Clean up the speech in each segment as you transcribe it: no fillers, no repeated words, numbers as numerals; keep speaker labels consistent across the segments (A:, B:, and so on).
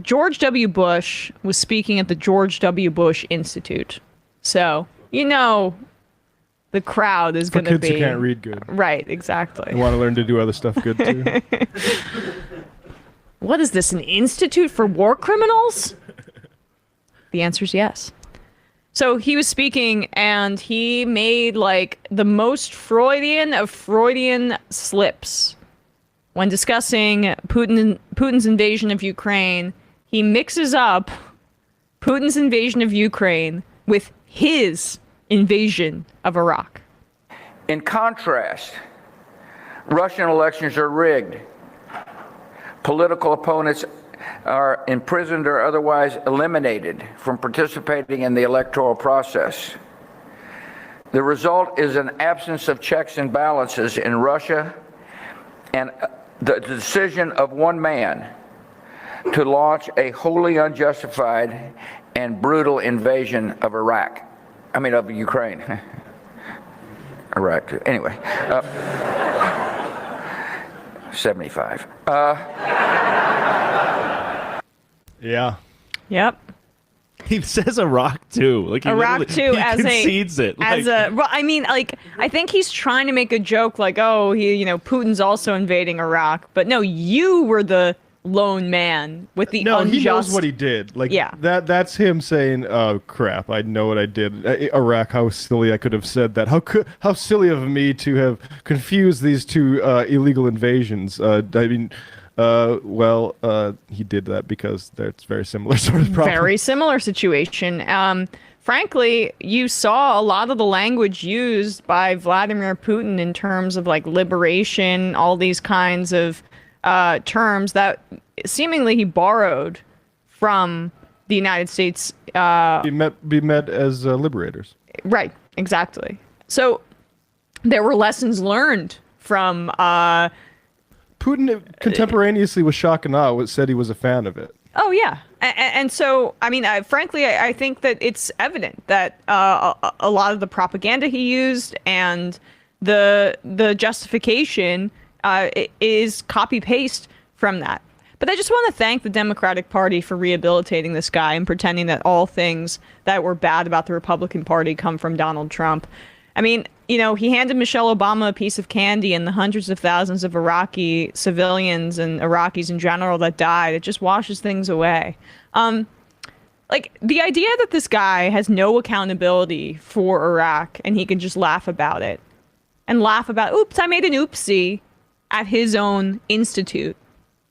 A: George W. Bush was speaking at the George W. Bush Institute. So, the crowd is going to be...
B: kids who can't read good.
A: Right, exactly.
B: They want to learn to do other stuff good, too.
A: What is this, an institute for war criminals? The answer is yes. So he was speaking, and he made, the most Freudian of Freudian slips. When discussing Putin's invasion of Ukraine, he mixes up Putin's invasion of Ukraine with his invasion of Iraq.
C: In contrast, Russian elections are rigged. Political opponents are imprisoned or otherwise eliminated from participating in the electoral process. The result is an absence of checks and balances in Russia and the decision of one man to launch a wholly unjustified and brutal invasion of of Ukraine. Iraq, anyway. 75.
B: Yeah.
A: Yep.
D: He says Iraq too.
A: Iraq too,
D: he concedes it.
A: I think he's trying to make a joke Putin's also invading Iraq, but no, you were the lone man with the unjust...
B: he knows what he did. That's him saying, "Oh crap, I know what I did. Iraq, how silly I could have said that. How silly of me to have confused these two illegal invasions." He did that because it's very similar sort of problem.
A: Very similar situation. Frankly, you saw a lot of the language used by Vladimir Putin in terms of liberation, all these kinds of terms that seemingly he borrowed from the United States.
B: Be met as liberators.
A: Right, exactly. So there were lessons learned from...
B: Putin contemporaneously with shock and awe said he was a fan of it.
A: Oh, yeah. And so, frankly, I think that it's evident that a lot of the propaganda he used and the justification is copy-paste from that. But I just want to thank the Democratic Party for rehabilitating this guy and pretending that all things that were bad about the Republican Party come from Donald Trump. He handed Michelle Obama a piece of candy, and the hundreds of thousands of Iraqi civilians and Iraqis in general that died, it just washes things away. The idea that this guy has no accountability for Iraq and he can just laugh about it and laugh about, oops, I made an oopsie at his own institute,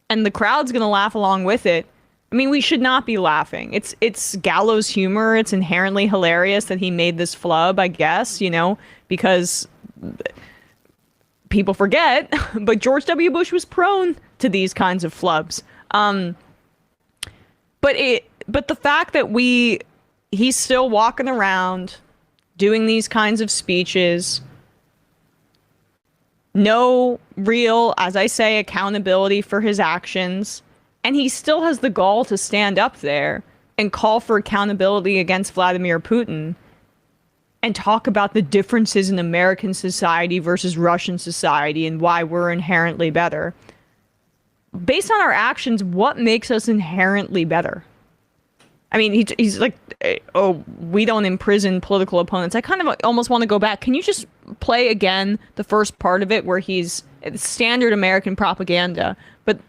A: and the crowd's going to laugh along with it. We should not be laughing. It's gallows humor. It's inherently hilarious that he made this flub, I guess, because people forget, but George W. Bush was prone to these kinds of flubs. But the fact that he's still walking around doing these kinds of speeches, no real, as I say, accountability for his actions, and he still has the gall to stand up there and call for accountability against Vladimir Putin and talk about the differences in American society versus Russian society and why we're inherently better. Based on our actions, what makes us inherently better? He's like, oh, we don't imprison political opponents. I kind of almost want to go back. Can you just play again the first part of it where he's standard American propaganda, but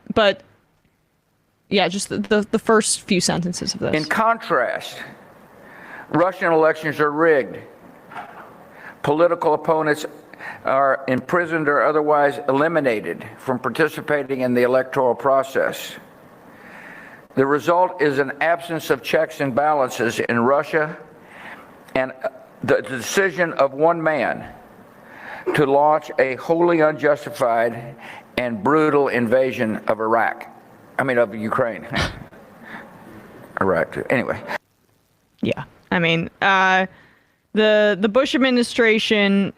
A: yeah, just the first few sentences of this.
C: In contrast, Russian elections are rigged. Political opponents are imprisoned or otherwise eliminated from participating in the electoral process. The result is an absence of checks and balances in Russia and the decision of one man to launch a wholly unjustified and brutal invasion of of Ukraine. Iraq, anyway.
A: Yeah, the Bush administration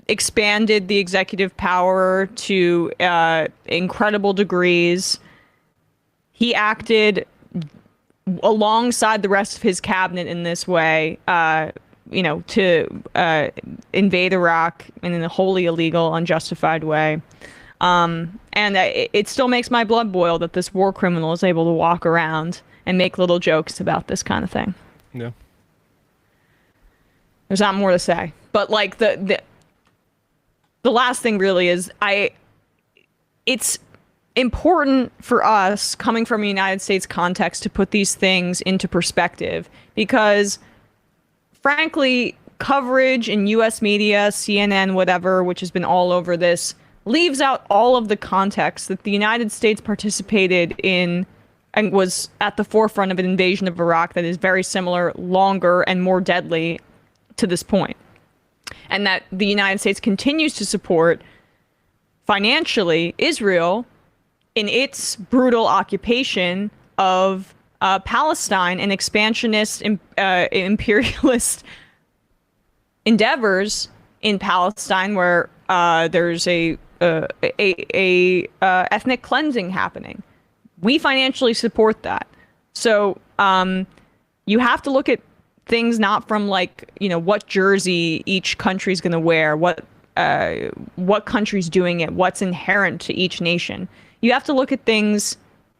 A: expanded the executive power to incredible degrees. He acted alongside the rest of his cabinet in this way, to invade Iraq in a wholly illegal, unjustified way. And it still makes my blood boil that this war criminal is able to walk around and make little jokes about this kind of thing.
B: Yeah.
A: There's not more to say. But like the last thing really is it's important for us coming from a United States context to put these things into perspective, because frankly, coverage in US media, CNN, whatever, which has been all over this, leaves out all of the context that the United States participated in and was at the forefront of an invasion of Iraq that is very similar, longer, and more deadly to this point. And that the United States continues to support financially Israel in its brutal occupation of Palestine and expansionist, imperialist endeavors in Palestine, where there's a ethnic cleansing happening. We financially support that. So you have to look at things not from like, what jersey each country's going to wear, what country's doing it, what's inherent to each nation. You have to look at things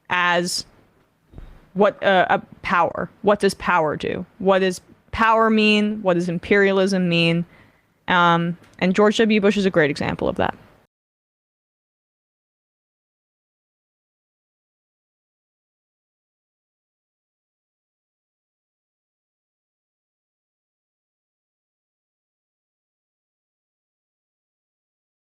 A: as what power. What does power do? What does power mean? What does imperialism mean? And George W. Bush is a great example of that.